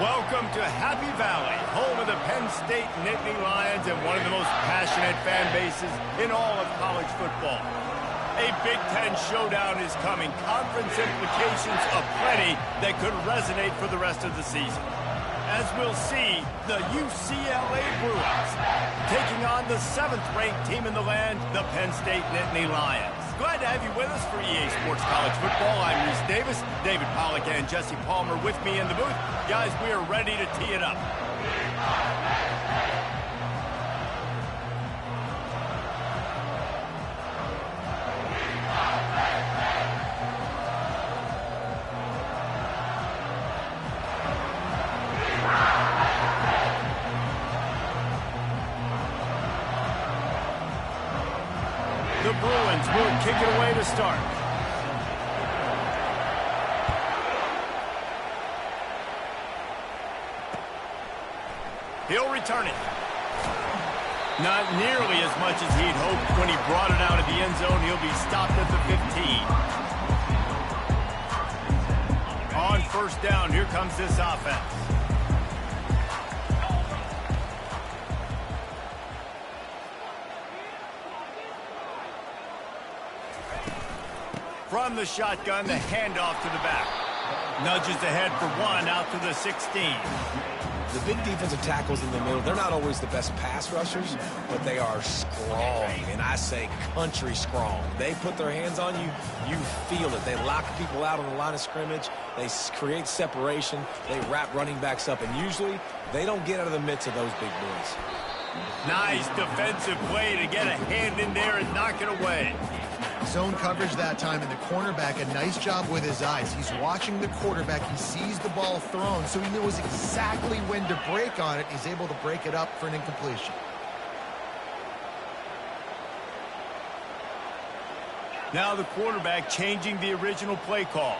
Welcome to Happy Valley, home of the Penn State Nittany Lions and one of the most passionate fan bases in all of college football. A Big Ten showdown is coming, conference implications aplenty that could resonate for the rest of the season. As we'll see, the UCLA Bruins taking on the 7th-ranked team in the land, the Penn State Nittany Lions. Glad to have you with us for EA Sports College Football. I'm Reese Davis, David Pollack and Jesse Palmer with me in the booth. Guys, we are ready to tee it up. The Bruins will kick it away to start. He'll return it. Not nearly as much as he'd hoped when he brought it out of the end zone. He'll be stopped at the 15. On first down, here comes this offense. From the shotgun, the handoff to the back. Nudges ahead for one out to the 16. The big defensive tackles in the middle, they're not always the best pass rushers, but they are strong, and I say country strong. They put their hands on you, you feel it. They lock people out on the line of scrimmage. They create separation. They wrap running backs up, and usually they don't get out of the midst of those big boys. Nice defensive play to get a hand in there and knock it away. Zone coverage that time, and the cornerback, a nice job with his eyes. He's watching the quarterback. He sees the ball thrown, so he knows exactly when to break on it. He's able to break it up for an incompletion. Now the quarterback changing the original play call.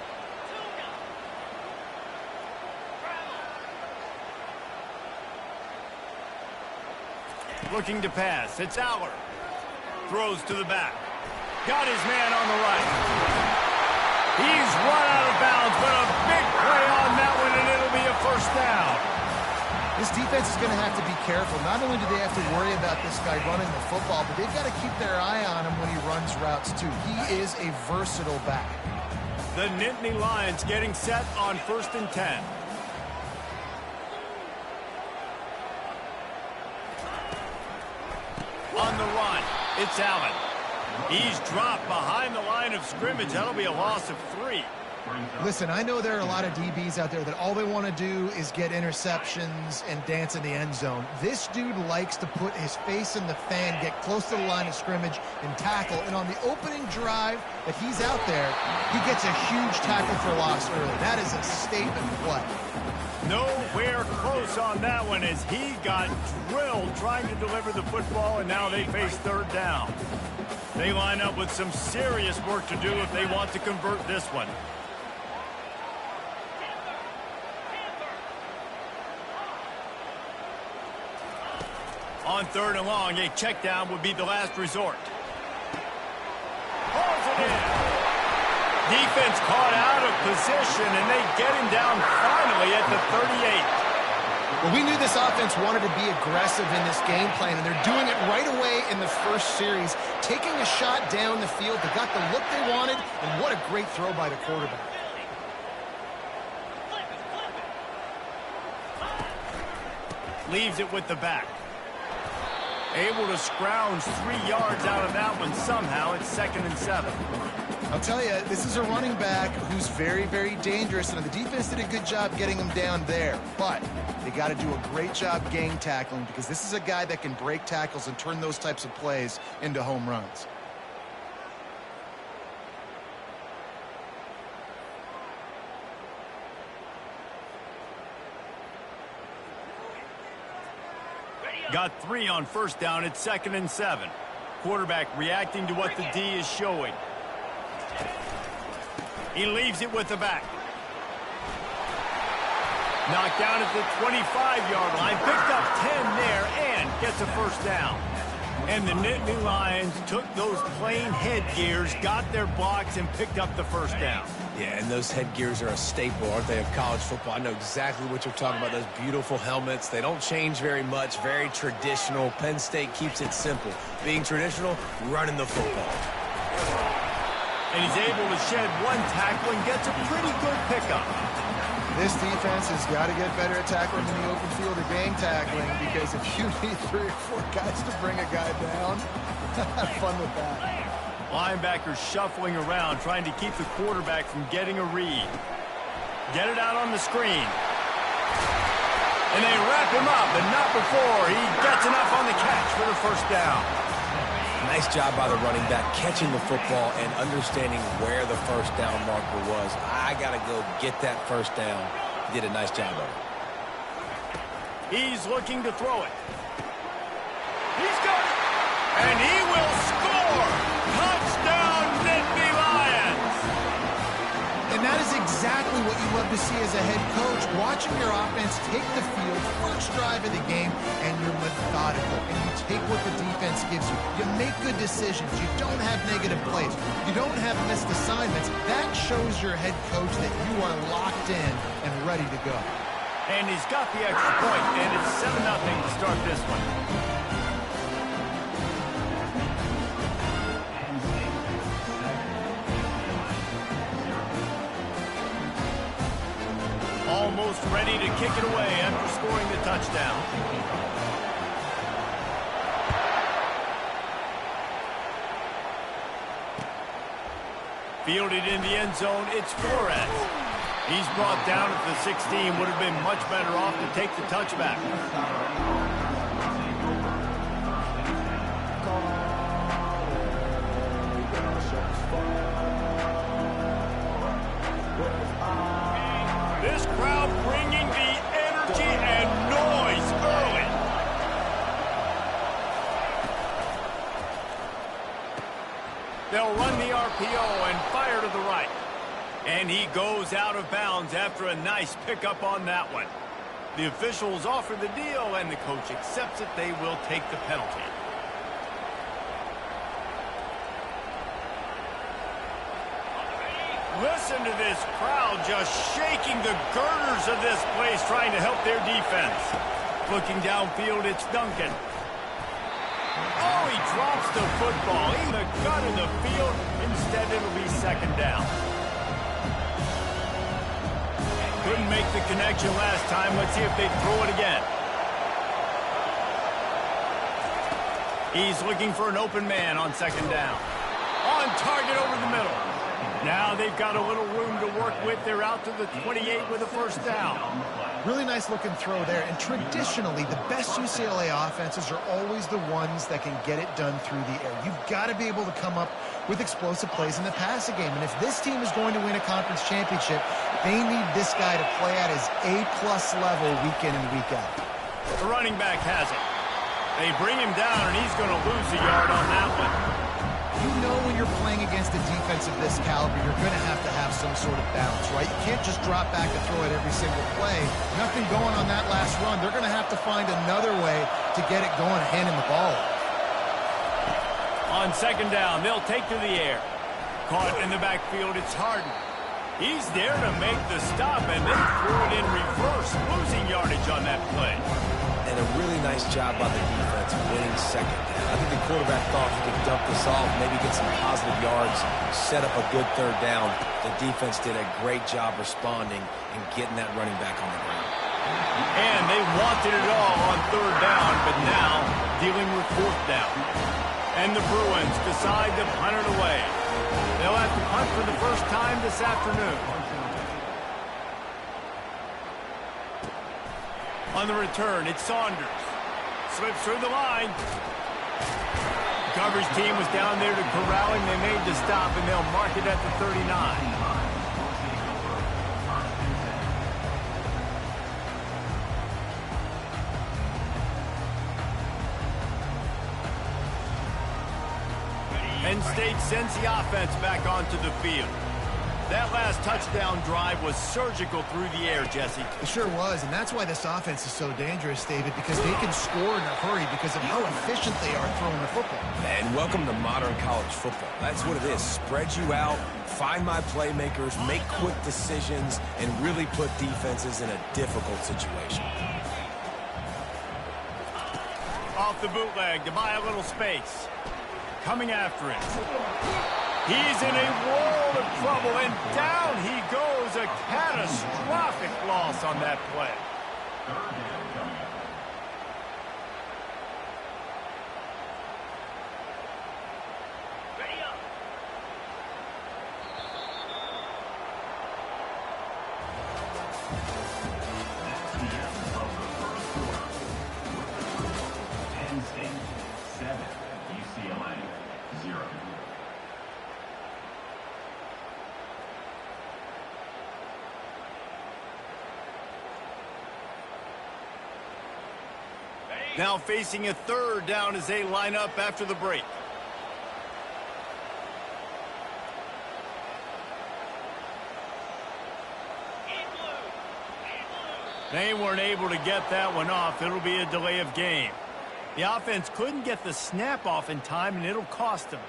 Looking to pass. It's Aller. Throws to the back. Got his man on the right. He's run out of bounds, but a big play on that one, and it'll be a first down. This defense is going to have to be careful. Not only do they have to worry about this guy running the football, but they've got to keep their eye on him when he runs routes, too. He is a versatile back. The Nittany Lions getting set on 1st and 10. On the run, it's Allen. He's dropped behind the line of scrimmage. That'll be a loss of 3. Listen, I know there are a lot of DBs out there that all they want to do is get interceptions and dance in the end zone. This dude likes to put his face in the fan, get close to the line of scrimmage, and tackle. And on the opening drive that he's out there, he gets a huge tackle for loss early. That is a statement play. Nowhere close on that one as he got drilled trying to deliver the football, and now they face 3rd down. They line up with some serious work to do if they want to convert this one. On 3rd and long, a check down would be the last resort. Hauls it in. Defense caught out of position, and they get him down finally at the 38. Well, we knew this offense wanted to be aggressive in this game plan, and they're doing it right away in the first series, taking a shot down the field. They got the look they wanted, and what a great throw by the quarterback. Leaves it with the back. Able to scrounge 3 yards out of that one somehow. It's 2nd and 7. I'll tell you, this is a running back who's very, very dangerous, and the defense did a good job getting him down there. But they got to do a great job gang tackling, because this is a guy that can break tackles and turn those types of plays into home runs. Got 3 on first down. It's 2nd and 7. Quarterback reacting to what the D is showing. He leaves it with the back. Knocked down at the 25-yard line. Picked up 10 there and gets a first down. And the Nittany Lions took those plain headgears, got their blocks, and picked up the first down. Yeah, and those headgears are a staple, aren't they, of college football? I know exactly what you're talking about, those beautiful helmets. They don't change very much, very traditional. Penn State keeps it simple. Being traditional, running the football. And he's able to shed one tackle and gets a pretty good pickup. This defense has got to get better at tackling in the open field or gang tackling, because if you need 3 or 4 guys to bring a guy down, have fun with that. Linebackers shuffling around, trying to keep the quarterback from getting a read. Get it out on the screen. And they wrap him up, but not before he gets enough on the catch for the first down. Nice job by the running back, catching the football and understanding where the first down marker was. I got to go get that first down. He did a nice job of it. He's looking to throw it. He's got it. And he will score. Touchdown, Nittany Lions. And that is exactly what you love to see as a head coach, watching your offense take the field, first drive of the game, and you're methodical, and you take what the defense gives you. You make good decisions. You don't have negative plays. You don't have missed assignments. That shows your head coach that you are locked in and ready to go. And he's got the extra point, and it's 7-0 to start this one. Almost ready to kick it away after scoring the touchdown. Fielded in the end zone, it's Flores. He's brought down at the 16, would have been much better off to take the touchback. This crowd bringing the energy and noise early. They'll run the RPO and fire to the right. And he goes out of bounds after a nice pickup on that one. The officials offer the deal, and the coach accepts it. They will take the penalty. Listen to this crowd just shaking the girders of this place, trying to help their defense. Looking downfield, it's Duncan. Oh, he drops the football in the gut of the field. Instead, it'll be second down. Couldn't make the connection last time. Let's see if they throw it again. He's looking for an open man on second down. On target over the middle. Now they've got a little room to work with. They're out to the 28 with a first down. Really nice looking throw there. And traditionally, the best UCLA offenses are always the ones that can get it done through the air. You've got to be able to come up with explosive plays in the passing game. And if this team is going to win a conference championship, they need this guy to play at his A-plus level week in and week out. The running back has it. They bring him down, and he's going to lose a yard on that one. You know when you're playing against a defense of this caliber, you're going to have some sort of balance, right? You can't just drop back and throw it every single play. Nothing going on that last run. They're going to have to find another way to get it going, handing the ball off. On second down, they'll take to the air. Caught in the backfield, it's Harden. He's there to make the stop, and they threw it in reverse, losing yardage on that play. And a really nice job by the defense winning second down. I think the quarterback thought he could dump this off, maybe get some positive yards, set up a good third down. The defense did a great job responding and getting that running back on the ground. And they wanted it all on third down, but now dealing with fourth down. And the Bruins decide to punt it away. They'll have to punt for the first time this afternoon. On the return, it's Saunders. Slips through the line. Coverage team was down there to corral him. They made the stop, and they'll mark it at the 39. Penn State sends the offense back onto the field. That last touchdown drive was surgical through the air, Jesse. It sure was, and that's why this offense is so dangerous, David, because they can score in a hurry because of how efficient they are throwing the football. And welcome to modern college football. That's what it is. Spread you out, find my playmakers, make quick decisions, and really put defenses in a difficult situation. Off the bootleg to buy a little space. Coming after it. He's in a world of trouble, and down he goes. A catastrophic loss on that play. Ready up. Penn State 7, UCLA 0. Now facing a third down as they line up after the break. They weren't able to get that one off. It'll be a delay of game. The offense couldn't get the snap off in time, and it'll cost them.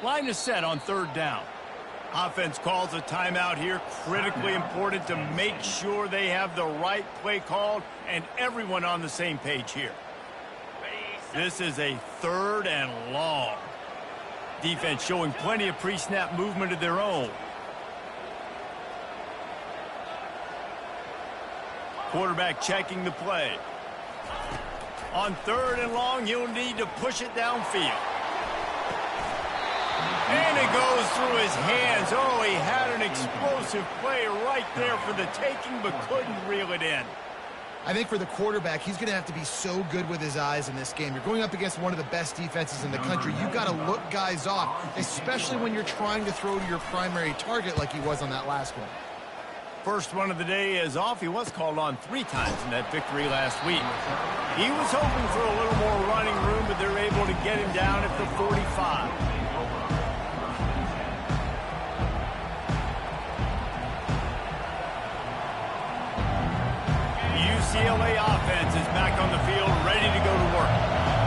Line is set on third down. Offense calls a timeout here. Critically important to make sure they have the right play called and everyone on the same page here. This is a third and long. Defense showing plenty of pre-snap movement of their own. Quarterback checking the play. On third and long, you'll need to push it downfield. And it goes through his hands. Oh, he had an explosive play right there for the taking, but couldn't reel it in. I think for the quarterback, he's going to have to be so good with his eyes in this game. You're going up against one of the best defenses in the country. You've got to look guys off, especially when you're trying to throw to your primary target like he was on that last one. First one of the day is off. He was called on 3 times in that victory last week. He was hoping for a little more running room, but they're able to get him down at the 45. UCLA offense is back on the field, ready to go to work.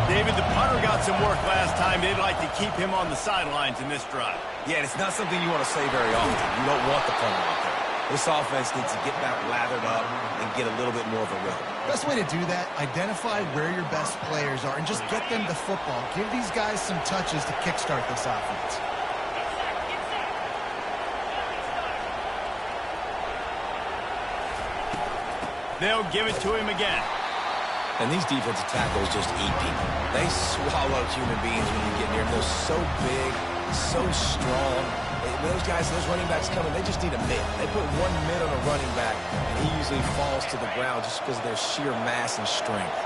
David, the punter got some work last time. They'd like to keep him on the sidelines in this drive. Yeah, it's not something you want to say very often. You don't want the punter out there. This offense needs to get back lathered up and get a little bit more of a rhythm. Best way to do that, identify where your best players are and just get them the football. Give these guys some touches to kickstart this offense. They'll give it to him again. And these defensive tackles just eat people. They swallow human beings when you get near them. They're so big, so strong. Those guys, those running backs coming, they just need a mid. They put one mid on a running back, and he usually falls to the ground just because of their sheer mass and strength.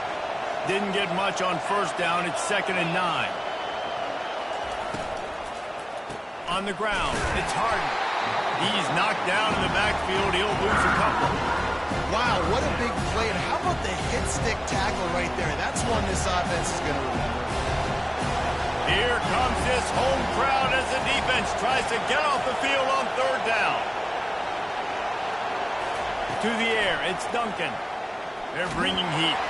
Didn't get much on first down. It's 2nd and 9. On the ground, it's Harden. He's knocked down in the backfield. He'll lose a couple. Wow, what a big play. And how about the hit stick tackle right there? That's one this offense is going to remember. Here comes this home crowd as the defense tries to get off the field on third down. To the air, it's Duncan. They're bringing heat.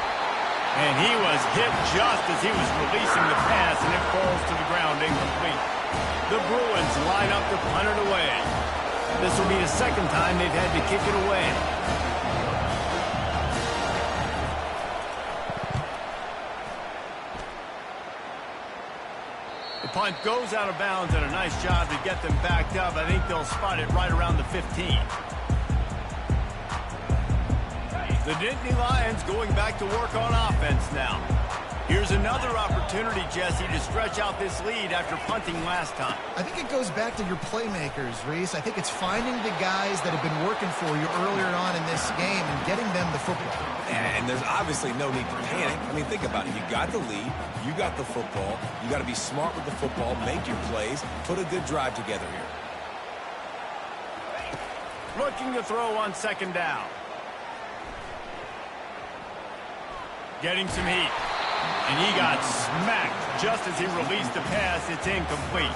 And he was hit just as he was releasing the pass, and it falls to the ground incomplete. The Bruins line up to punt it away. This will be the second time they've had to kick it away. The punt goes out of bounds, and a nice job to get them backed up. I think they'll spot it right around the 15. The Nittany Lions going back to work on offense now. Here's another opportunity, Jesse, to stretch out this lead after punting last time. I think it goes back to your playmakers, Reese. I think it's finding the guys that have been working for you earlier on in this game and getting them the football. And there's obviously no need to panic. I mean, think about it. You got the lead. You got the football. You got to be smart with the football, make your plays, put a good drive together here. Looking to throw on second down. Getting some heat. And he got smacked just as he released the pass. It's incomplete.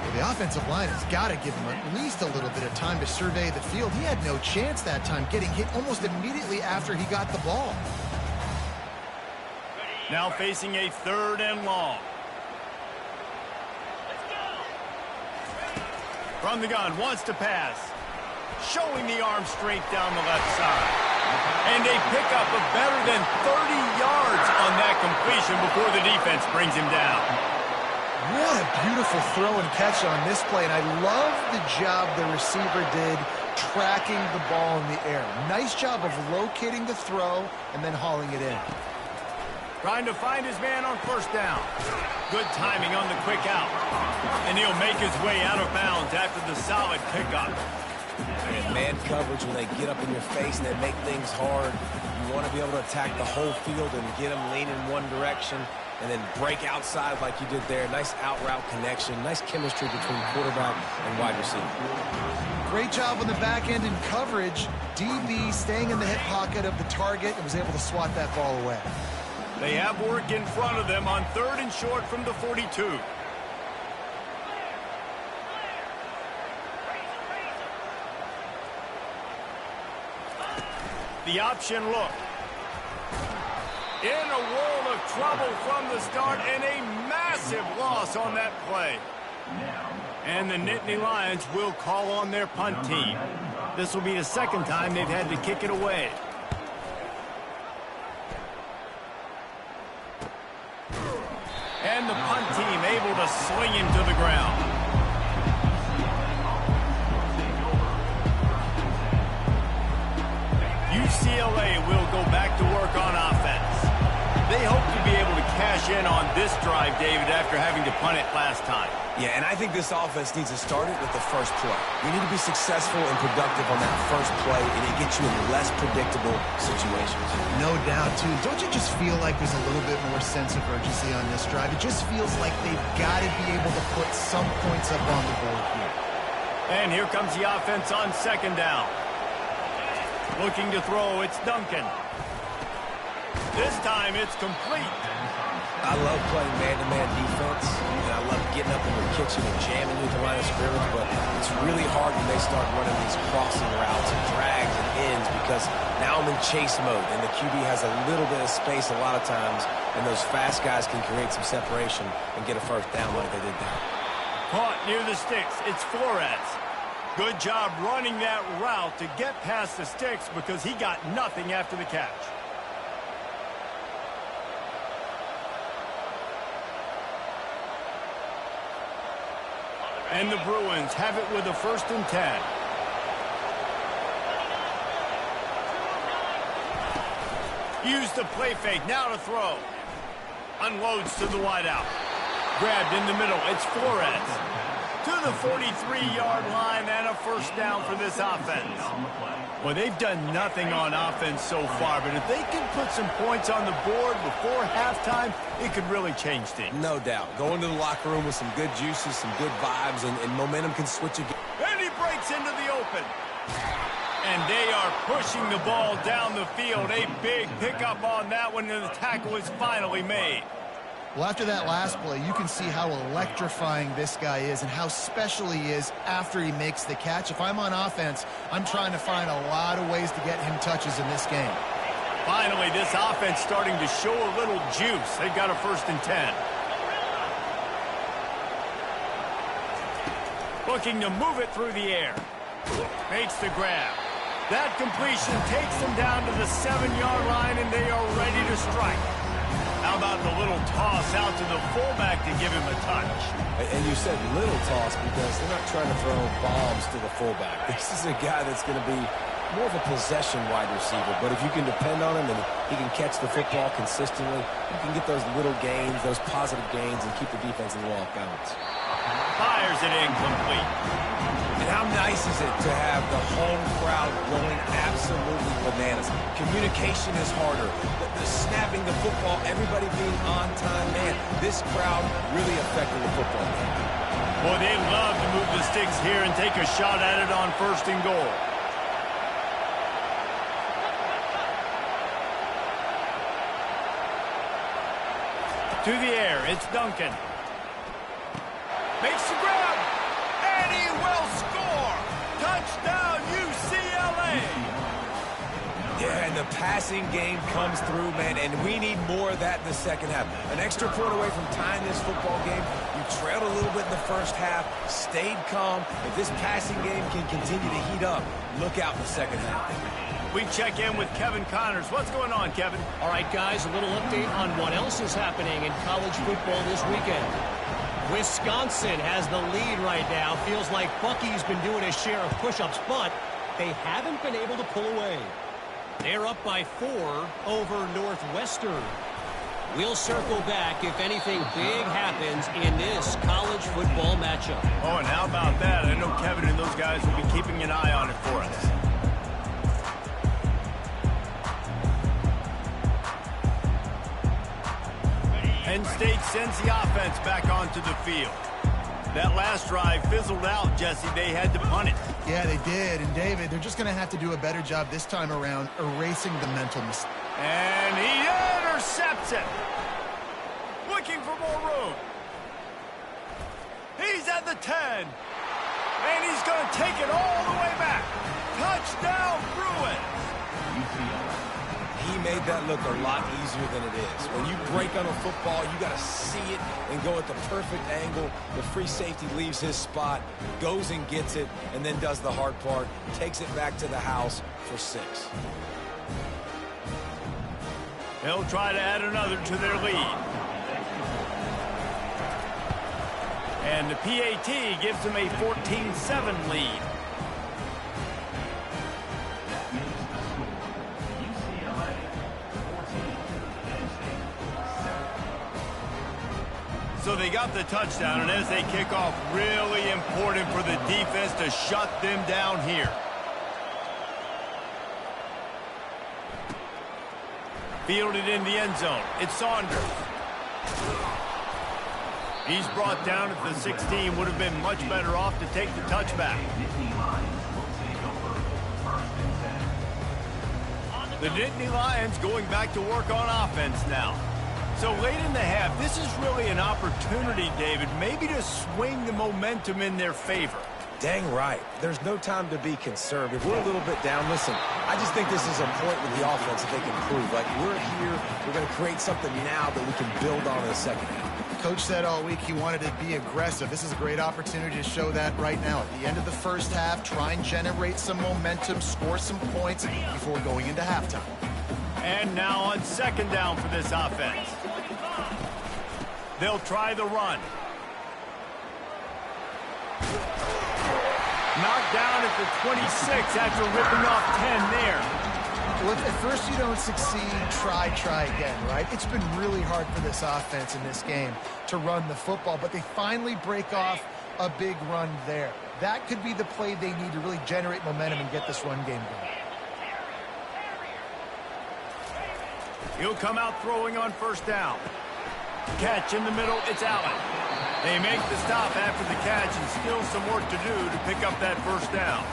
Well, the offensive line has got to give him at least a little bit of time to survey the field. He had no chance that time, getting hit almost immediately after he got the ball. Now facing a 3rd and long. From the gun, wants to pass. Showing the arm strength down the left side. And a pickup of better than 30 yards on that completion before the defense brings him down. What a beautiful throw and catch on this play, and I love the job the receiver did tracking the ball in the air. Nice job of locating the throw and then hauling it in. Trying to find his man on 1st down. Good timing on the quick out. And he'll make his way out of bounds after the solid pickup. And man coverage, when they get up in your face and they make things hard, you want to be able to attack the whole field and get them leaning in one direction and then break outside like you did there. Nice out route connection, nice chemistry between quarterback and wide receiver. Great job on the back end in coverage. DB staying in the hip pocket of the target and was able to swat that ball away. They have work in front of them on 3rd and short from the 42. The option look. In a world of trouble from the start and a massive loss on that play. And the Nittany Lions will call on their punt team. This will be the 2nd time they've had to kick it away. And the punt team able to sling him to the ground. UCLA will go back to work on offense. They hope to be able to cash in on this drive, David, after having to punt it last time. Yeah, and I think this offense needs to start it with the first play. You need to be successful and productive on that first play, and it gets you in less predictable situations. No doubt, too. Don't you just feel like there's a little bit more sense of urgency on this drive? It just feels like they've got to be able to put some points up on the board here. And here comes the offense on 2nd down. Looking to throw, it's Duncan. This time it's complete. I love playing man-to-man defense, and I love getting up in the kitchen and jamming with the line of scrimmage, but it's really hard when they start running these crossing routes and drags and ends because now I'm in chase mode, and the QB has a little bit of space a lot of times, and those fast guys can create some separation and get a 1st down like they did there. Caught near the sticks. It's Flores. Good job running that route to get past the sticks because he got nothing after the catch. And the Bruins have it with a 1st and 10. Use the play fake, now to throw. Unloads to the wideout. Grabbed in the middle, it's Flores. To the 43-yard line and a 1st down for this offense. Well, they've done nothing on offense so far, but if they can put some points on the board before halftime, it could really change things. No doubt. Go into the locker room with some good juices, some good vibes, and momentum can switch again. And he breaks into the open. And they are pushing the ball down the field. A big pickup on that one, and the tackle is finally made. Well, after that last play, you can see how electrifying this guy is and how special he is after he makes the catch. If I'm on offense, I'm trying to find a lot of ways to get him touches in this game. Finally, this offense starting to show a little juice. They've got a 1st and 10. Looking to move it through the air. Makes the grab. That completion takes them down to the 7-yard line, and they are ready to strike. How about the little toss out to the fullback to give him a touch? And you said little toss because they're not trying to throw bombs to the fullback. This is a guy that's going to be more of a possession wide receiver, but if you can depend on him and he can catch the football consistently, you can get those little gains, those positive gains, and keep the defense a little off balance. Fires it incomplete. And how nice is it to have the home crowd going absolutely bananas. Communication is harder. The snapping the football, everybody being on time, man, this crowd really affected the football game. Boy, they love to move the sticks here and take a shot at it on 1st and goal. To the air, it's Duncan. Makes the grab, and he will score! Touchdown, UCLA! Yeah, and the passing game comes through, man, and we need more of that in the second half. An extra point away from tying this football game. You trailed a little bit in the first half, stayed calm. If this passing game can continue to heat up, look out in the second half. We check in with Kevin Connors. What's going on, Kevin? All right, guys, a little update on what else is happening in college football this weekend. Wisconsin has the lead right now. Feels like Bucky's been doing his share of push-ups, but they haven't been able to pull away. They're up by 4 over Northwestern. We'll circle back if anything big happens in this college football matchup. Oh, and how about that? I know Kevin and those guys will be keeping an eye on it for us. Penn State sends the offense back onto the field. That last drive fizzled out, Jesse. They had to punt it. Yeah, they did. And, David, they're just going to have to do a better job this time around erasing the mental mistake. And he intercepts it. Looking for more room. He's at the 10. And he's going to take it all the way back. Touchdown, Bruins. He made that look a lot easier than it is. When you break on a football, you got to see it and go at the perfect angle. The free safety leaves his spot, goes and gets it, and then does the hard part, takes it back to the house for 6. They'll try to add another to their lead. And the PAT gives them a 14-7 lead. So they got the touchdown, and as they kick off, really important for the defense to shut them down here. Fielded in the end zone. It's Saunders. He's brought down at the 16. Would have been much better off to take the touchback. The Nittany Lions going back to work on offense now. So late in the half, this is really an opportunity, David, maybe to swing the momentum in their favor. Dang right. There's no time to be concerned. If we're a little bit down, listen, I just think this is a point with the offense that they can prove. Like, we're here, we're going to create something now that we can build on in the second half. Coach said all week he wanted to be aggressive. This is a great opportunity to show that right now. At the end of the first half, try and generate some momentum, score some points before going into halftime. And now on 2nd down for this offense. They'll try the run. Knocked down at the 26 after ripping off 10 there. Well, if at first you don't succeed, try again, right? It's been really hard for this offense in this game to run the football, but they finally break off a big run there. That could be the play they need to really generate momentum and get this run game going. He'll come out throwing on 1st down. Catch in the middle, it's Allen. They make the stop after the catch and still some work to do to pick up that 1st down.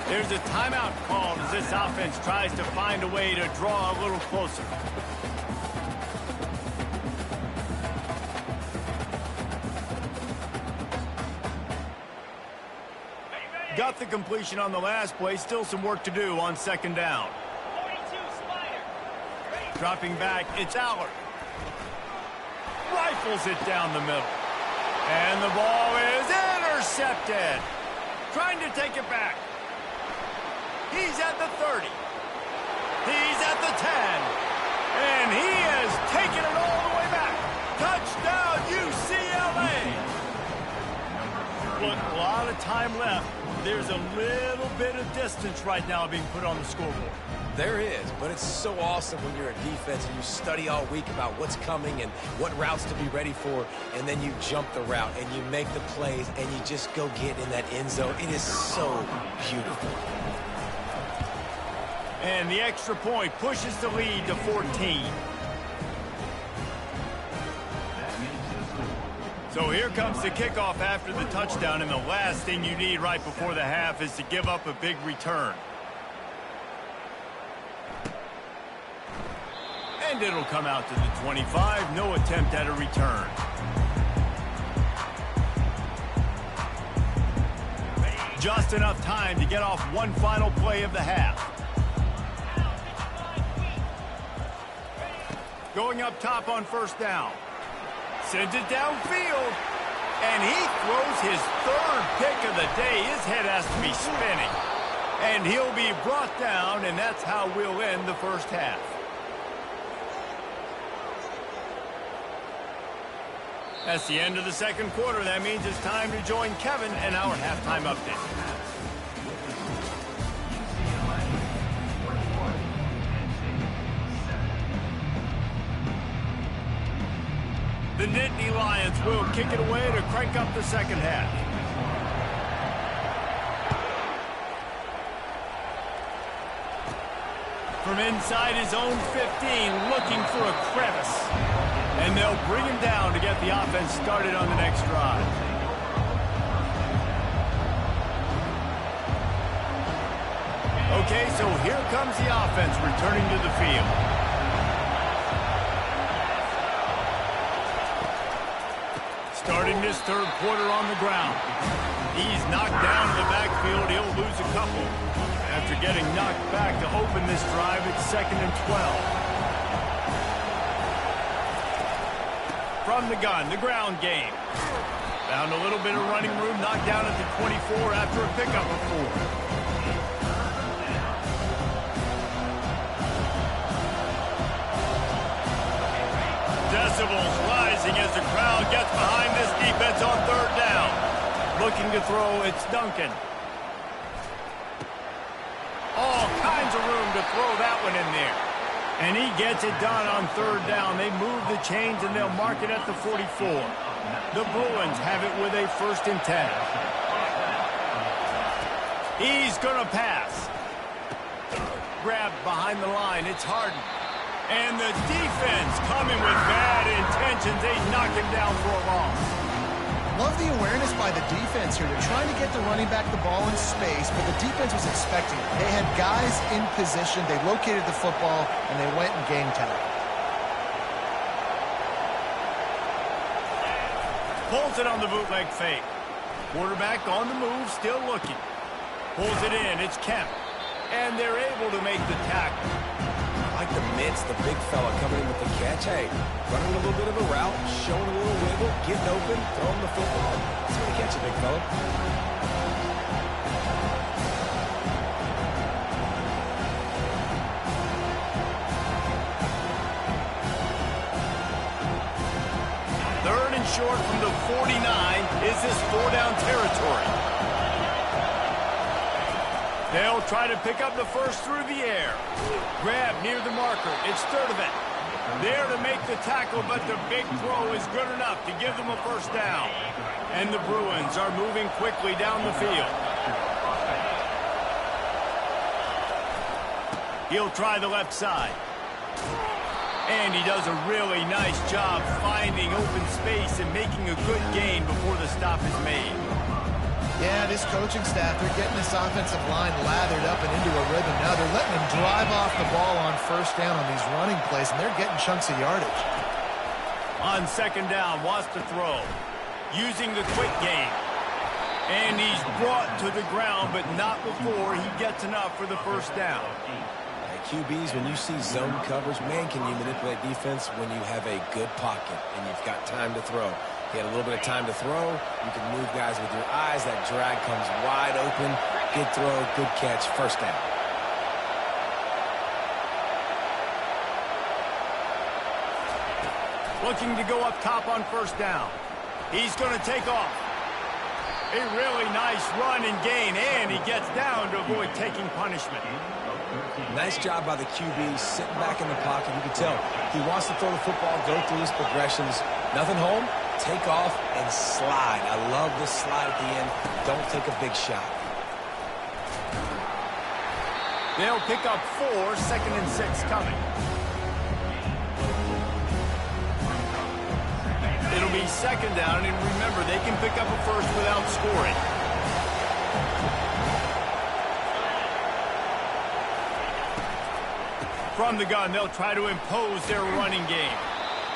There's a timeout called as this offense tries to find a way to draw a little closer. Got the completion on the last play, still some work to do on 2nd down. Dropping back, it's Allard. Rifles it down the middle. And the ball is intercepted. Trying to take it back. He's at the 30. He's at the 10. And he has taken it all the way back. Touchdown, UCLA. Look, a lot of time left. There's a little bit of distance right now being put on the scoreboard. There is, but it's so awesome when you're a defense and you study all week about what's coming and what routes to be ready for, and then you jump the route and you make the plays and you just go get in that end zone. It is so beautiful. And the extra point pushes the lead to 14. So here comes the kickoff after the touchdown, and the last thing you need right before the half is to give up a big return. And it'll come out to the 25. No attempt at a return. Just enough time to get off one final play of the half. Going up top on first down. Sends it downfield. And he throws his third pick of the day. His head has to be spinning. And he'll be brought down, and that's how we'll end the first half. That's the end of the second quarter. That means it's time to join Kevin and our halftime update. The Nittany Lions will kick it away to crank up the second half. From inside his own 15, looking for a crevice. And they'll bring him down to get the offense started on the next drive. Okay, so here comes the offense returning to the field. Starting this third quarter on the ground. He's knocked down in the backfield. He'll lose a couple. After getting knocked back to open this drive, it's 2nd and 12. From the gun, the ground game. Found a little bit of running room, knocked down at the 24 after a pickup of 4. Decibels rising as the crowd gets behind this defense on third down. Looking to throw, it's Duncan. All kinds of room to throw that one in there. And he gets it done on third down. They move the chains, and they'll mark it at the 44. The Bruins have it with a 1st and 10. He's going to pass. Grabbed behind the line. It's Harden. And the defense coming with bad intentions. They knock him down for a loss. Love the awareness by the defense here. They're trying to get the running back the ball in space, but the defense was expecting it. They had guys in position. They located the football, and they went and game time. Pulls it on the bootleg fake. Quarterback on the move, still looking. Pulls it in. It's Kemp. And they're able to make the tackle. I like the mitts, the big fella coming in with the catch. Hey, running a little bit of a route, showing a little wiggle, getting open, throwing the football. That's going to catch a big fella. Third and short from the 49. Is this 4-down territory? They'll try to pick up the first through the air. Grab near the marker. It's Sturdivant. There to make the tackle, but the big throw is good enough to give them a first down. And the Bruins are moving quickly down the field. He'll try the left side. And he does a really nice job finding open space and making a good gain before the stop is made. Yeah, this coaching staff, they're getting this offensive line lathered up and into a rhythm. Now they're letting them drive off the ball on first down on these running plays, and they're getting chunks of yardage. On 2nd down, wants to throw. Using the quick game. And he's brought to the ground, but not before he gets enough for the first down. QBs, when you see zone coverage, man, can you manipulate defense when you have a good pocket and you've got time to throw. He had a little bit of time to throw. You can move guys with your eyes. That drag comes wide open. Good throw, good catch, first down. Looking to go up top on first down. He's going to take off. A really nice run and gain, and he gets down to avoid taking punishment. Nice job by the QB, sitting back in the pocket. You can tell he wants to throw the football, go through his progressions. Nothing home, take off, and slide. I love this slide at the end. Don't take a big shot. They'll pick up 4, 2nd and 6 coming. It'll be 2nd down, and remember, they can pick up a first without scoring. From the gun, they'll try to impose their running game.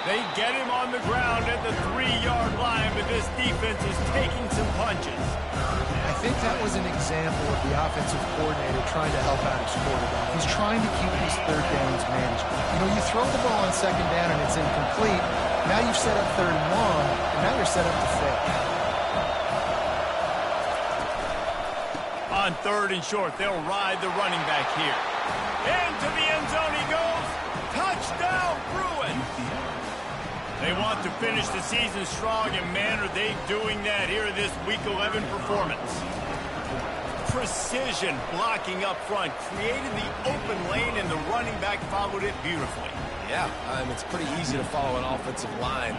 They get him on the ground at the 3-yard line, but this defense is taking some punches. I think that was an example of the offensive coordinator trying to help out his quarterback. He's trying to keep these 3rd downs managed. You know, you throw the ball on 2nd down and it's incomplete. Now you've set up 3rd and long, and now you're set up to fail. On 3rd and short, they'll ride the running back here. Into the end zone he goes. Touchdown, Bruins. They want to finish the season strong, and man, are they doing that here in this Week 11 performance. Precision blocking up front, created the open lane, and the running back followed it beautifully. Yeah, it's pretty easy to follow an offensive line